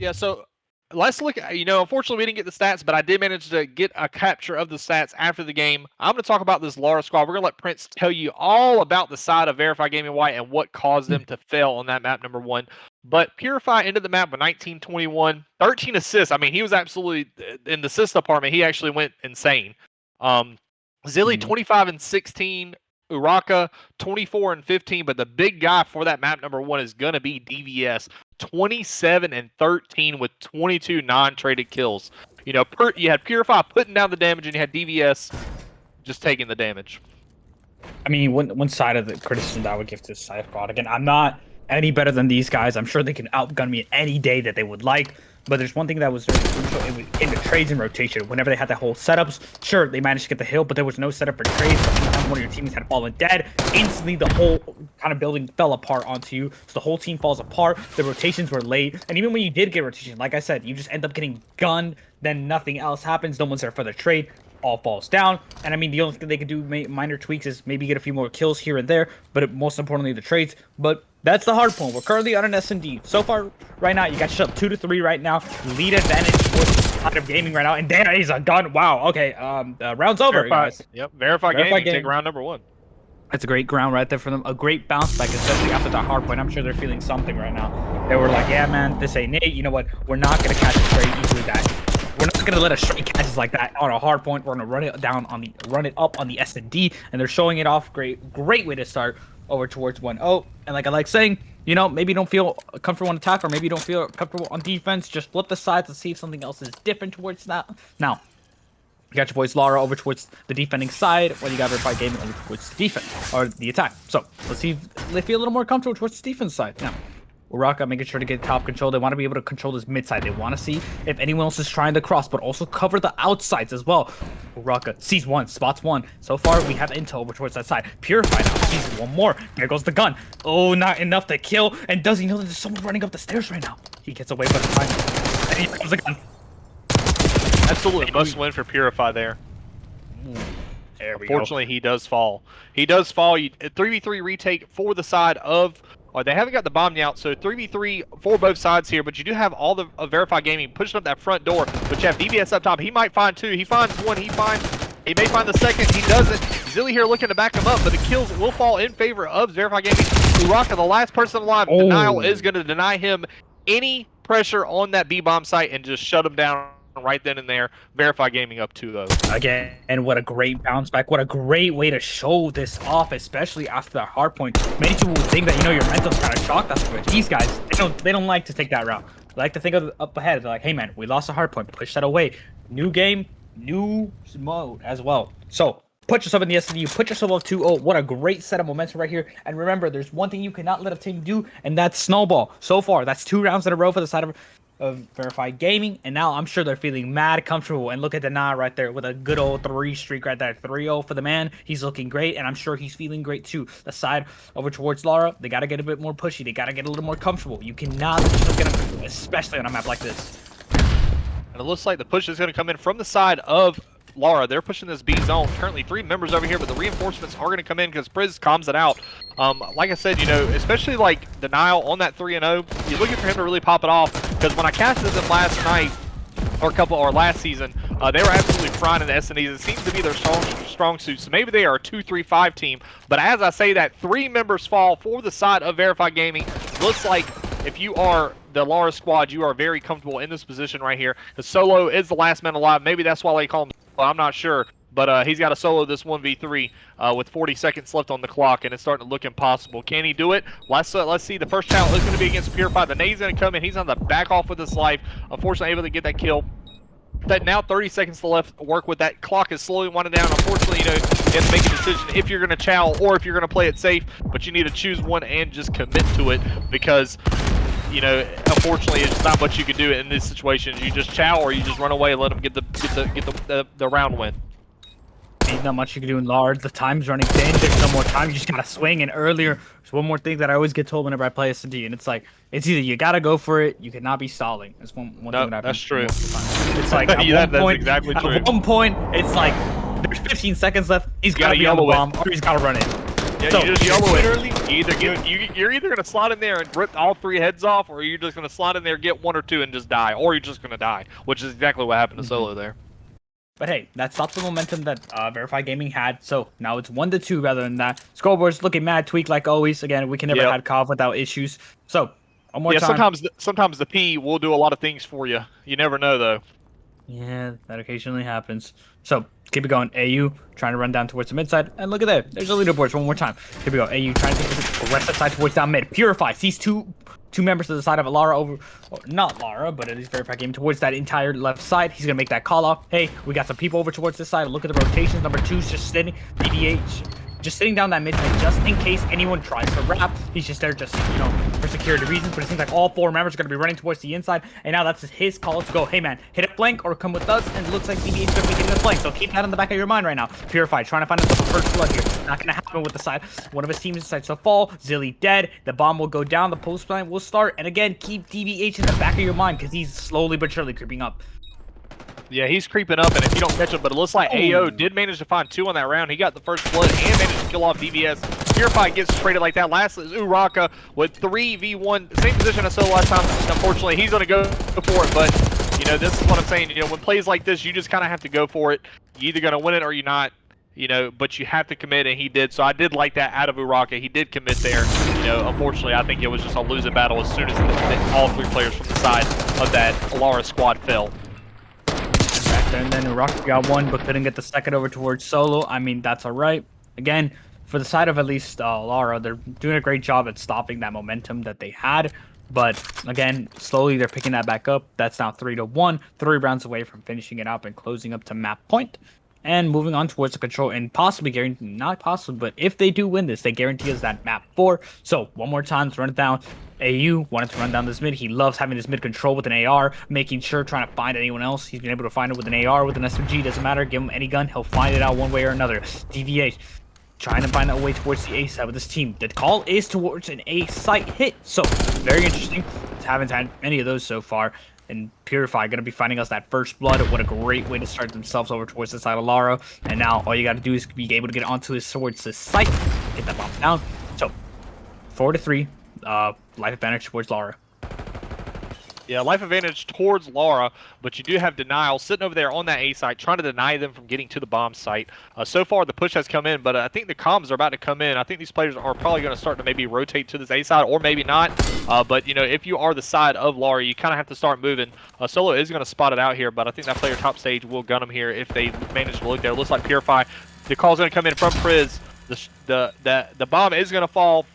Yeah, so let's look at, unfortunately we didn't get the stats, but I did manage to get a capture of the stats after the game. I'm going to talk about this Lara squad. We're going to let Prince tell you all about the side of Verify Gaming White and what caused them to fail on that map number 1. But Purify ended the map with 1921, 13 assists. I mean, he was absolutely, in the assist department, he actually went insane. Zilly, 25 and 16. Uraka, 24 and 15, but the big guy for that map number 1 is going to be DVS, 27 and 13 with 22 non-traded kills. You had Purify putting down the damage, and you had DVS just taking the damage. I mean, one side of the criticism that I would give to this side squad, again, I'm not any better than these guys. I'm sure they can outgun me any day that they would like. But there's one thing that was very crucial in the trades and rotation. Whenever they had that whole setups, sure, they managed to get the hill, but there was no setup for trades. Anytime one of your teammates had fallen dead, instantly the whole kind of building fell apart onto you. So the whole team falls apart. The rotations were late. And even when you did get rotation, like I said, you just end up getting gunned. Then nothing else happens. No one's there for the trade. All falls down. And I mean, the only thing they could do, minor tweaks, is maybe get a few more kills here and there. But most importantly, the trades. But that's the hard point. We're currently on an S&D. So far, right now, you got shut 2-3 right now. Lead advantage for Side of Gaming right now. And there is a gun. Wow. Okay. Round's over, guys. Yep. Verify Gaming. Take round number 1. That's a great ground right there for them. A great bounce back, especially after the hard point. I'm sure they're feeling something right now. They were like, yeah, man, this ain't it. You know what? We're not going to catch a straight easily that. We're not going to let a straight catches like that on a hard point. We're going to run it up on the S&D, and they're showing it off. Great way to start over towards 1-0. And like I like saying, maybe you don't feel comfortable on attack, or maybe you don't feel comfortable on defense. Just flip the sides and see if something else is different towards that. Now, you got your boys Lara over towards the defending side, while you got Verify Gaming over towards the defense, or the attack. So, let's see if they feel a little more comfortable towards the defense side. Now, Uraka making sure to get top control. They want to be able to control this mid side. They want to see if anyone else is trying to cross, but also cover the outsides as well. Uraka sees one, spots one. So far, we have intel over towards that side. Purify now sees one more. There goes the gun. Oh, not enough to kill. And does he know that there's someone running up the stairs right now? He gets away, but fine. And here comes the gun. Absolutely must win for Purify there. There we Unfortunately, he does fall. He does fall. 3v3 retake for the side of... they haven't got the bomb out, so 3v3 for both sides here, but you do have all the Verify Gaming pushing up that front door, but you have DBS up top. He might find 2. He finds 1. He may find the second. He doesn't. Zilly here looking to back him up, but the kills will fall in favor of Verify Gaming. Uraka, the last person alive. Oh. Denial is going to deny him any pressure on that B-bomb site and just shut him down right then and there. Verify Gaming up 2-0. Again, and what a great bounce back. What a great way to show this off, especially after the hard point. Many people would think that, your mental's kind of shocked after it. These guys, they don't like to take that route. They like to think of up ahead. They're like, hey man, we lost a hard point. Push that away. New game, new mode as well. So put yourself in the S&D. Put yourself up 2-0. What a great set of momentum right here. And remember, there's one thing you cannot let a team do, and that's snowball. So far, that's 2 rounds in a row for the side of Verify Gaming, and now I'm sure they're feeling mad comfortable. And look at Dana right there with a good old 3 streak right there. 3-0 for the man. He's looking great, and I'm sure he's feeling great too. The side over towards Lara, they got to get a bit more pushy. They got to get a little more comfortable. You cannot let yourself get uncomfortable, especially on a map like this. And it looks like the push is going to come in from the side of Lara. They're pushing this B zone. Currently 3 members over here, but the reinforcements are going to come in because Priz calms it out. Like I said, especially like Denial on that 3-0, you're looking for him to really pop it off, because when I casted them last night, or last season, they were absolutely frying in the S&Ds. It seems to be their strong suit. So maybe they are a 2-3-5 team. But as I say that, 3 members fall for the side of Verify Gaming. Looks like if you are the Lara squad, you are very comfortable in this position right here. Because Solo is the last man alive. Maybe that's why they call him Solo. I'm not sure. But he's got to solo this 1v3 with 40 seconds left on the clock, and it's starting to look impossible. Can he do it? Let's see. The first challenge is going to be against Purify. The nade's going to come in. He's on the back off with his life. Unfortunately, able to get that kill. That now 30 seconds left to work with. That clock is slowly winding down. Unfortunately, you have to make a decision if you're going to chow or if you're going to play it safe. But you need to choose one and just commit to it, because unfortunately, it's not much you can do in this situation. You just chow or you just run away and let them get the round win. Ain't not much you can do in Lara. The time's running thin. There's no more time. You just gotta swing. And earlier, there's one more thing that I always get told whenever I play S&D, and it's like, it's either you gotta go for it, you cannot be stalling. That's one thing that I've that's true. It's like at exactly true. At one point, it's like there's 15 seconds left. He's gotta be on the bomb, or he's gotta run it. Yeah, So, you just yellow it. literally, You're either gonna slide in there and rip all 3 heads off, or you're just gonna slide in there, get 1 or 2, and just die, or you're just gonna die, which is exactly what happened to Solo there. But hey, that stops the momentum that Verify Gaming had. So now it's 1-2 rather than that. Scoreboard's looking mad tweaked like always. Again, we can never Yep. had COV without issues. So one more Yeah, time. sometimes the P will do a lot of things for you. You never know though. Yeah, that occasionally happens. So keep it going. AU trying to run down towards the mid side. And look at that. There's the leaderboards one more time. Here we go. AU trying to take the rest of the side towards down mid. Purify sees two members to the side of Lara over, or not Lara, but at least Verify Game towards that entire left side. He's gonna make that call off. Hey, we got some people over towards this side. Look at the rotations. Number 2's just sitting. DVH just sitting down that mid lane just in case anyone tries to wrap. He's just there just, you know, for security reasons. But it seems like all 4 members are going to be running towards the inside. And now that's his call to go, hey man, hit a flank or come with us. And it looks like DVH is going to be hitting the flank. So keep that in the back of your mind right now. Purify, trying to find himself a first blood here. Not going to happen with the side. One of his teams decides to fall. Zilly dead. The bomb will go down. The post plant will start. And again, keep DVH in the back of your mind because he's slowly but surely creeping up. Yeah, he's creeping up, and if you don't catch him, but it looks like AO did manage to find 2 on that round. He got the first blood and managed to kill off DVS. Purify gets traded like that. Last is Uraka with 3v1, same position as Solo last time. Unfortunately, he's going to go for it, but, you know, this is what I'm saying. You know, when plays like this, you just kind of have to go for it. You're either going to win it or you're not, you know, but you have to commit, and he did. So I did like that out of Uraka. He did commit there. You know, unfortunately, I think it was just a losing battle as soon as all 3 players from the side of that Alara squad fell. And then Rocky got 1, but couldn't get the second over towards Solo. I mean, that's all right. Again, for the side of at least Lara, they're doing a great job at stopping that momentum that they had. But again, slowly they're picking that back up. That's now 3-1, 3 rounds away from finishing it up and closing up to map point. And moving on towards the control and possibly guarantee, not possible, but if they do win this, they guarantee us that map 4. So one more time, let's run it down. AU wanted to run down this mid. He loves having this mid control with an AR, making sure trying to find anyone else. He's been able to find it with an AR, with an SMG. Doesn't matter. Give him any gun. He'll find it out one way or another. DVH trying to find a way towards the A side with this team. The call is towards an A site hit. So very interesting. Haven't had many of those so far. And Purify going to be finding us that first blood. What a great way to start themselves over towards the side of Lara. And now all you got to do is be able to get onto his towards the site. Get that bomb down. So 4-3. Life advantage towards Lara. Yeah, life advantage towards Lara, but you do have denial sitting over there on that A site, trying to deny them from getting to the bomb site. So far, the push has come in, but I think the comms are about to come in. I think these players are probably going to start to maybe rotate to this A side, or maybe not. But, you know, if you are the side of Lara, you kind of have to start moving. Solo is going to spot it out here, but I think that player top stage will gun him here if they manage to look there. It looks like Purify. The call's going to come in from Priz. The bomb is going to fall.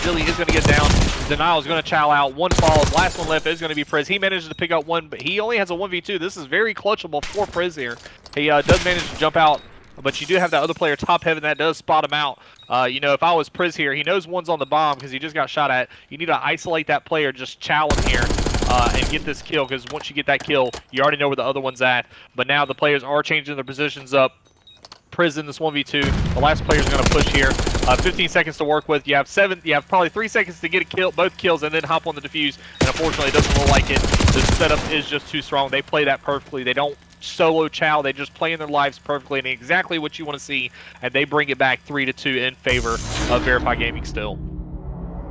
Zilly is going to get down. Denial is going to chow out. 1 falls. Last one left is going to be Priz. He manages to pick up 1, but he only has a 1v2. This is very clutchable for Priz here. He does manage to jump out, but you do have that other player top heaven that does spot him out. You know, if I was Priz here, he knows 1's on the bomb because he just got shot at. You need to isolate that player, just chow him here. And get this kill, because once you get that kill, you already know where the other one's at. But now the players are changing their positions up. Priz in this 1v2. The last player is going to push here. 15 seconds to work with. You have probably 3 seconds to get a kill, both kills, and then hop on the defuse. And unfortunately, it doesn't look like it. The setup is just too strong. They play that perfectly. They don't solo chow. They just play in their lives perfectly, and exactly what you want to see. And they bring it back 3-2 in favor of Verify Gaming still.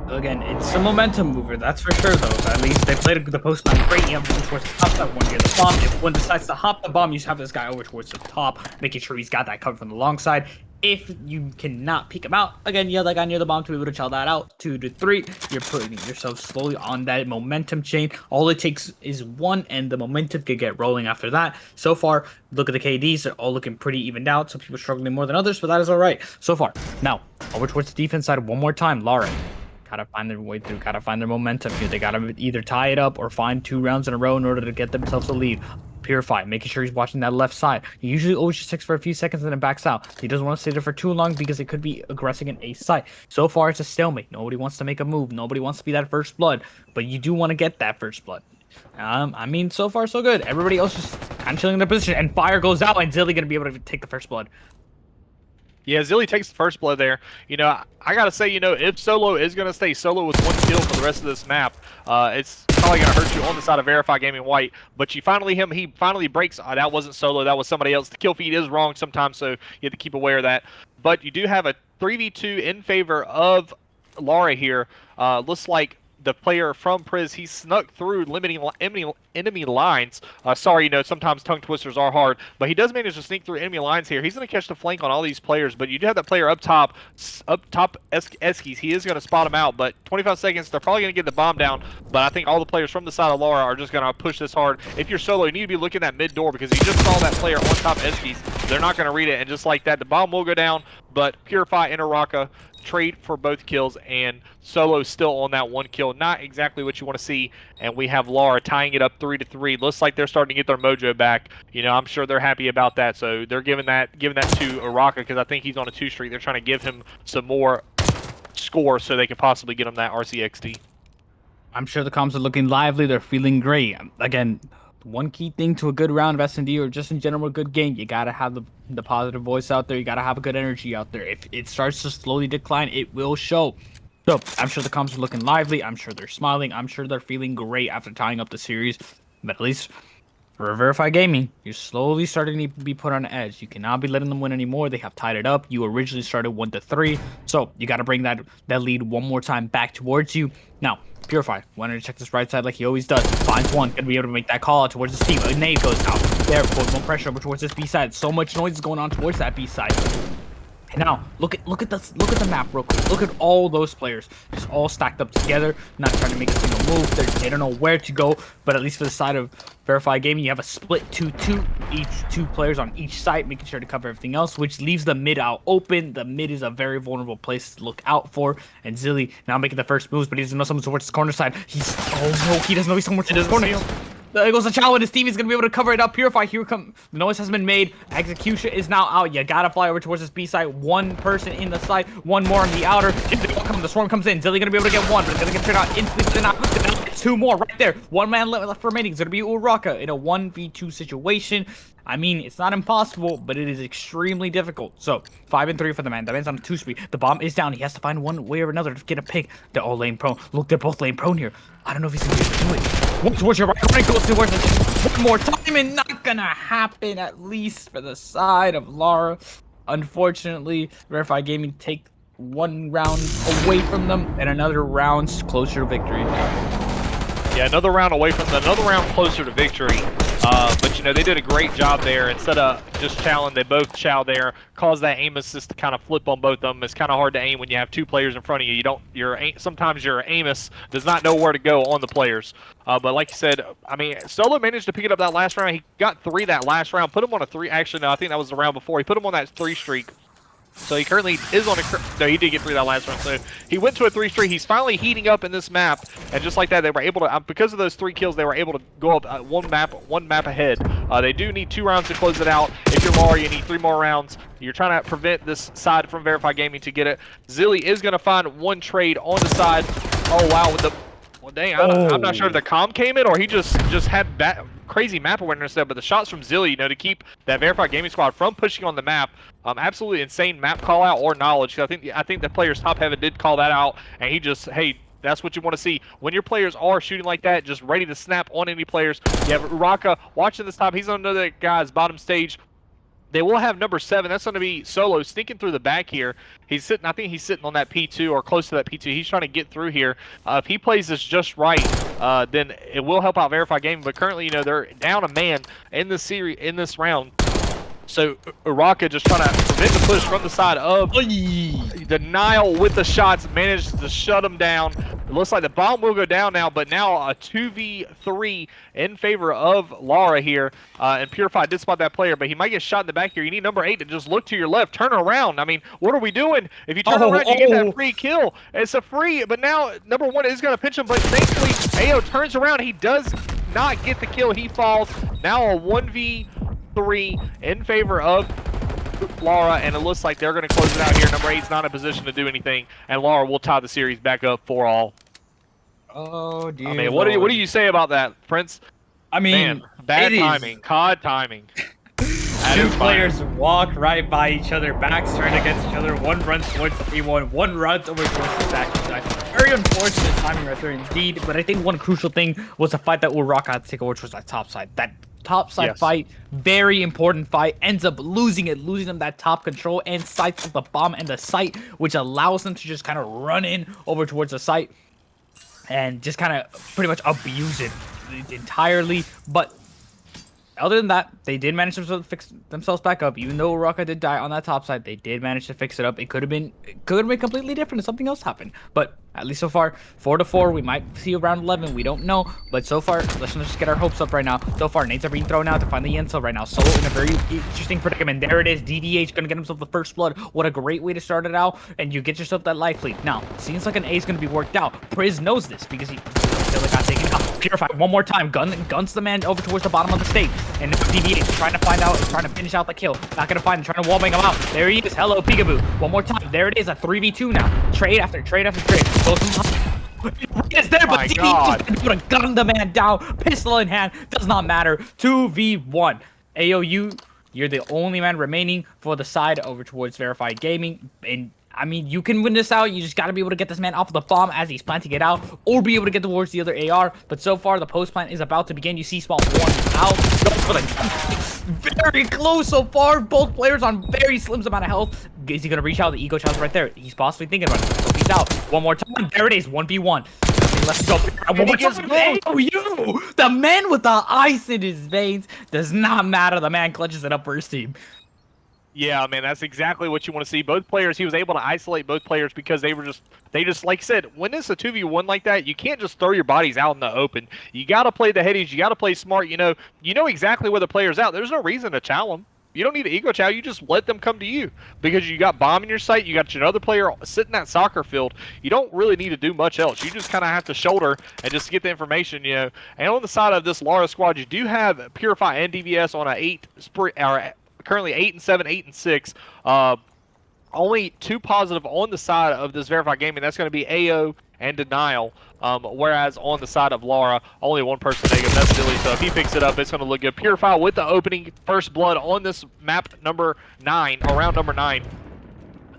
Again, it's a momentum mover, that's for sure, though. At least they played the post on great. You have to towards the top side, one near the bomb. If one decides to hop the bomb, you just have this guy over towards the top, making sure he's got that cover from the long side. If you cannot peek him out, again, you have that guy near the bomb to be able to chow that out. 2-3, you're putting yourself slowly on that momentum chain. All it takes is 1, and the momentum could get rolling after that. So far, look at the KDs. They're all looking pretty evened out. Some people struggling more than others, but that is all right so far. Now, over towards the defense side one more time. Lara. Gotta find their way through, gotta find their momentum here. They gotta either tie it up or find 2 rounds in a row in order to get themselves a lead. Purify, making sure he's watching that left side. He usually always just sticks for a few seconds and then backs out. He doesn't want to stay there for too long because it could be aggressing an ace side. So far, it's a stalemate. Nobody wants to make a move. Nobody wants to be that first blood, but you do want to get that first blood. I mean, so far, so good. Everybody else just kind of chilling in their position, and fire goes out, and Zilly gonna be able to take the first blood. Yeah, Zilly takes the first blood there. You know, I gotta say, you know, if Solo is gonna stay solo with 1 kill for the rest of this map, it's probably gonna hurt you on the side of Verify Gaming White. But he finally breaks. That wasn't Solo, that was somebody else. The kill feed is wrong sometimes, so you have to keep aware of that. But you do have a 3v2 in favor of Lara here. Looks like the player from Priz, he snuck through limiting enemy lines. Sorry, sometimes tongue twisters are hard, but he does manage to sneak through enemy lines here. He's going to catch the flank on all these players, but you do have that player up top Eskies. He is going to spot him out, but 25 seconds, they're probably going to get the bomb down, but I think all the players from the side of Lara are just going to push this hard. If you're solo, you need to be looking at mid door because you just saw that player on top Eskies. They're not going to read it, and just like that, the bomb will go down, but Purify and Araka trade for both kills, and Solo still on that 1 kill. Not exactly what you want to see, and we have Lara tying it up 3-3. Looks like they're starting to get their mojo back. I'm sure they're happy about that, so they're giving that to Araka because I think he's on a 2 streak. They're trying to give him some more score so they can possibly get him that RCXD. I'm sure the comms are looking lively. They're feeling great. Again, one key thing to a good round of S&D or just in general a good game, you gotta have the positive voice out there. You gotta have a good energy out there. If it starts to slowly decline, it will show. So I'm sure the comms are looking lively. I'm sure they're smiling. I'm sure they're feeling great after tying up the series. But at least for Verified Gaming, you're slowly starting to be put on edge. You cannot be letting them win anymore. They have tied it up. You originally started 1-3, so you got to bring that lead one more time back towards you. Now, Purify wanted to check this right side like he always does. Finds one, gonna be able to make that call out towards the team. A nade goes out there, put more pressure over towards this B side. So much noise is going on towards that B side. And now look at the map real quick. Look at all those players just all stacked up together, not trying to make a single move. They don't know where to go. But at least for the side of Verified Gaming, you have a split 2-2, each 2 players on each side, making sure to cover everything else, which leaves the mid out open. The mid is a very vulnerable place to look out for. And Zilly now making the first moves, but he doesn't know someone's towards his corner side. Oh no, he doesn't know he's somewhere towards his corner. There goes the Chow, and his team is going to be able to cover it up. Purify, here come. The noise has been made. Execution is now out. You got to fly over towards this B side. One person in the side, one more on the outer. The swarm comes in. Zilly going to be able to get one, but it's going to get turned out instantly. Now, 2 more right there. 1 man left remaining. It's going to be Uraka in a 1v2 situation. I mean, it's not impossible, but it is extremely difficult. So, 5-3 for the man. The man's on a 2 speed. The bomb is down. He has to find one way or another to get a pick. They're all lane prone. Look, they're both lane prone here. I don't know if he's going to be able to do it. One towards your right. Goes towards it. One more time, and not going to happen, at least for the side of Lara. Unfortunately, Verified Gaming take 1 round away from them, and another round closer to victory. Yeah, another round away from them, another round closer to victory. But they did a great job there. Instead of just chowing, they both chow there, caused that aim assist to kind of flip on both of them. It's kind of hard to aim when you have 2 players in front of you. Sometimes your Amos does not know where to go on the players. But like you said, I mean, Solo managed to pick it up that last round. He got 3 that last round, put him on a 3. Actually, no, I think that was the round before. He put him on that 3 streak. So he currently is on a... No, he did get 3 that last round. So he went to a 3 streak. He's finally heating up in this map. And just like that, they were able to... because of those 3 kills, they were able to go up one map ahead. They do need 2 rounds to close it out. If you're Lara, you need 3 more rounds. You're trying to prevent this side from Verified Gaming to get it. Zilly is going to find 1 trade on the side. Oh, wow. With the... Well, dang, I'm not sure if the comm came in or he just had crazy map awareness there, but the shots from Zilly, to keep that Verified Gaming squad from pushing on the map, absolutely insane map call out or knowledge. I think the players Top Heaven did call that out, and he just, hey, that's what you want to see. When your players are shooting like that, just ready to snap on any players. You have Uraka watching this top. He's on another guy's bottom stage. They will have number 7. That's going to be Solo sneaking through the back here. He's sitting. I think he's sitting on that P2 or close to that P2. He's trying to get through here. If he plays this just right, then it will help out Verified Gaming. But currently, they're down a man in this series in this round. So Uraka just trying to prevent the push from the side of Denial with the shots, managed to shut him down. It looks like the bomb will go down now, but now a 2v3 in favor of Lara here. And Purify did spot that player, but he might get shot in the back here. You need number 8 to just look to your left, turn around. I mean, what are we doing? If you turn around, you get that free kill. It's a free, but now number 1 is going to pinch him, but thankfully, AO turns around. He does not get the kill. He falls. Now a 1v3 in favor of Lara, and it looks like they're going to close it out here. Number 8's not in a position to do anything, and Lara will tie the series back up for all. Oh dear. I mean, what do you say about that, Prince? I mean, man, bad timing, COD timing. 2 players walk right by each other, backs turned against each other. 1 runs towards the P1, 1 runs over towards the statue side. Very unfortunate timing right there indeed, but I think one crucial thing was the fight that Uraka had to take over towards that top side. That top side Yes. fight, very important fight, ends up losing them that top control and sights of the bomb and the site, which allows them to just kind of run in over towards the site and just kind of pretty much abuse it entirely. But other than that, they did manage to fix themselves back up. Even though Uraka did die on that top side, they did manage to fix it up. It could have been completely different if something else happened. But at least so far, 4-4. We might see around 11. We don't know. But so far, let's just get our hopes up right now. So far, nades are being thrown out to find the intel right now. Solo in a very interesting predicament. There it is. DDH gonna get himself the first blood. What a great way to start it out. And you get yourself that life lead. Now, seems like an A is gonna be worked out. Priz knows this because he still got taken out. Purify one more time. Guns the man over towards the bottom of the stage. And now DDH trying to find out, trying to finish out the kill. Not gonna find him, trying to wallbang him out. There he is. Hello, Peekaboo. One more time. There it is. A 3v2 now. Trade after trade after trade. Goes is there, but DDH just gonna gun the man down. Pistol in hand. Does not matter. 2v1. AOU, you're the only man remaining for the side over towards Verified Gaming. And I mean, you can win this out. You just got to be able to get this man off of the bomb as he's planting it out, or be able to get towards the other AR. But so far, the post plant is about to begin. You see Small one out. Goes for the very close so far. Both players on very slim amount of health. Is he going to reach out? The Eco Child's right there. He's possibly thinking about it. He's out. One more time. There it is. 1v1. Let's go. One more time. Oh, you! The man with the ice in his veins. Does not matter. The man clutches it up for his team. Yeah, man, that's exactly what you want to see. Both players, he was able to isolate both players because they just, like I said, when it's a 2v1 like that, you can't just throw your bodies out in the open. You got to play the headies. You got to play smart. You know exactly where the player's out. There's no reason to chow them. You don't need to ego chow. You just let them come to you because you got bomb in your sight. You got your other player sitting that soccer field. You don't really need to do much else. You just kind of have to shoulder and just get the information, you know. And on the side of this Lara squad, you do have Purify and DVS on a currently 8-7, 8-6. Only 2 positive on the side of this Verified Gaming. That's going to be AO and Denial. Whereas on the side of Lara, only 1 person negative. That's Dilly. So if he picks it up, it's going to look good. Purify with the opening first blood on this map number 9, or round number 9.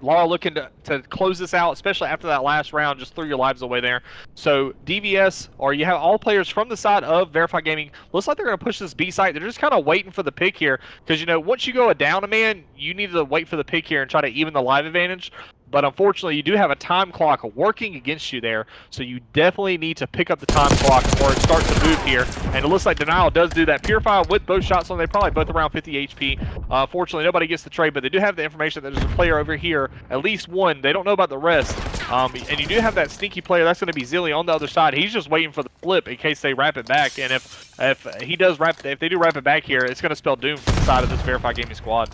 Lara looking to close this out, especially after that last round, just threw your lives away there. So DVS, or you have all players from the side of Verified Gaming, looks like they're going to push this B site. They're just kind of waiting for the pick here, because, you know, once you go down a man, you need to wait for the pick here and try to even the live advantage. But unfortunately, you do have a time clock working against you there, so you definitely need to pick up the time clock or it starts to move here. And it looks like Denial does do that. Purify with both shots on, they're probably both around 50 HP. Fortunately, nobody gets the trade, but they do have the information that there's a player over here, at least one. They don't know about the rest. And you do have that sneaky player. That's going to be Zilly on the other side. He's just waiting for the flip in case they wrap it back. And if they do wrap it back here, it's going to spell doom for the side of this Verified Gaming squad.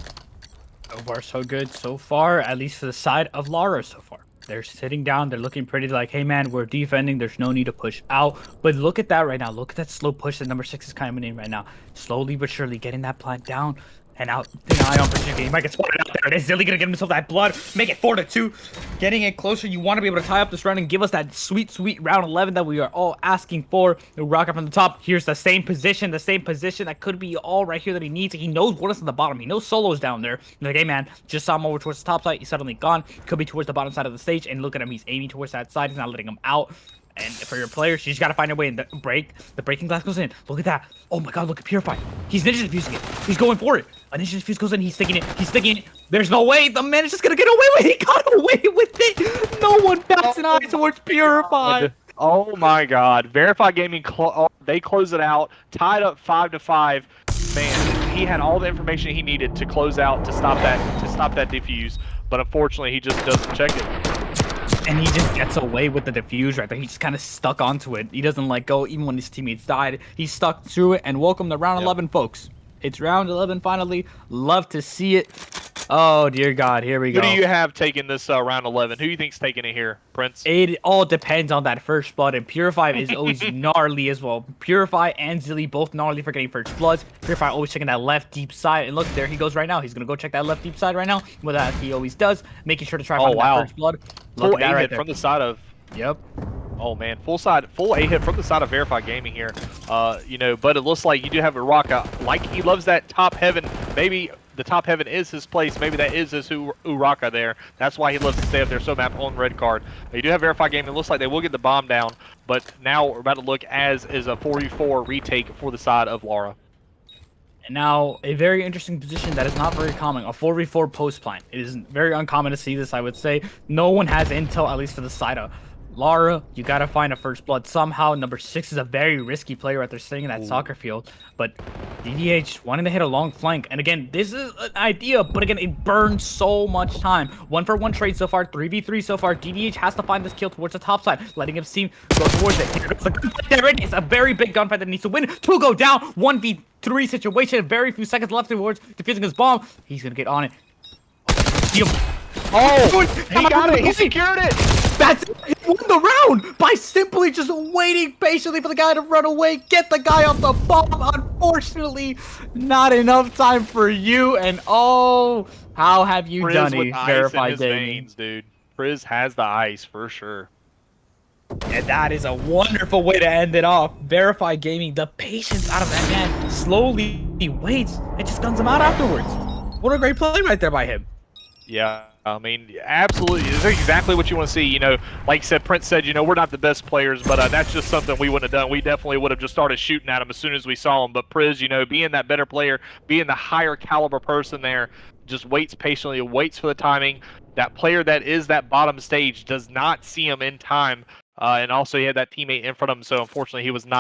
So far, so good. So far, at least for the side of Lara so far. They're sitting down. They're looking pretty like, hey, man, we're defending. There's no need to push out. But look at that right now. Look at that slow push that number 6 is coming in right now. Slowly but surely getting that plant down. And out, Denial for He might get spotted out there. It is Zilly gonna get himself that blood. Make it 4-2. Getting it closer. You want to be able to tie up this round and give us that sweet, sweet round 11 that we are all asking for. The rocket from the top. Here's the same position. That could be all right here that he needs. He knows what is on the bottom. He knows Solo's down there. He's like, hey, man, just saw him over towards the top side. He's suddenly gone. Could be towards the bottom side of the stage. And look at him. He's aiming towards that side. He's not letting him out. And for your players, you just gotta find a way in the break. The breaking glass goes in. Look at that. Oh my god, look at Purify. He's ninja defusing it. He's going for it. A ninja defuse goes in. He's sticking it. There's no way. The man is just gonna get away with it. He got away with it. No one bats an eye towards Purify. Oh my god. Verified Gaming, they close it out. Tied up 5-5. Man, he had all the information he needed to close out, to stop that defuse. But unfortunately, he just doesn't check it. And he just gets away with the defuse right there. He's just kind of stuck onto it. He doesn't let go even when his teammates died. He's stuck through it. And welcome to round 11, folks. It's round 11 finally. Love to see it. Oh, dear God. Here we go. Who do you have taking this round 11? Who do you think's taking it here, Prince? It all depends on that first blood. And Purify is always gnarly as well. Purify and Zilly both gnarly for getting first bloods. Purify always checking that left deep side. And look, there he goes right now. He's going to go check that left deep side right now. Well, that he always does. Making sure to try to find that first blood. Look Full at that right hit there. from the side of... Yep. Oh man, full A hit from the side of Verified Gaming here. You know, but it looks like you do have Uraka. Like he loves that top heaven. Maybe the top heaven is his place. Maybe that is his Uraka there. That's why he loves to stay up there. So map on red card. You do have Verified Gaming. It looks like they will get the bomb down. But now we're about to look as is a 4v4 retake for the side of Lara. And now, a very interesting position that is not very common, a 4v4 post plant. It is very uncommon to see this, I would say. No one has intel, at least for the side of Lara. You gotta find a first blood somehow. Number 6 is a very risky player right there sitting in that soccer field. But DVH wanting to hit a long flank. And again, this is an idea, but again, it burns so much time. 1-for-1 trade so far, 3v3 so far. DVH has to find this kill towards the top side, letting his team go towards it. Here goes the gunfight. There it is, a very big gunfight that needs to win. 2 go down, 1v3 situation, very few seconds left towards defusing his bomb. He's gonna get on it. See him. Oh, he got it. He secured it. That's it. He won the round by simply just waiting patiently for the guy to run away, get the guy off the bomb. Unfortunately, not enough time for you. And oh, how have you Priz done with it? ice in Verified his gaming. veins, dude. Priz has the ice for sure. And that is a wonderful way to end it off. Verified gaming, the patience out of that man. Slowly he waits and just guns him out afterwards. What a great play right there by him. Yeah, I mean, absolutely. This is exactly what you want to see. You know, like you said, Prince said, you know, we're not the best players, but that's just something we wouldn't have done. We definitely would have just started shooting at him as soon as we saw him. But Priz, you know, being that better player, being the higher caliber person there, just waits patiently, waits for the timing. That player that is that bottom stage does not see him in time. And also he had that teammate in front of him, so unfortunately he was not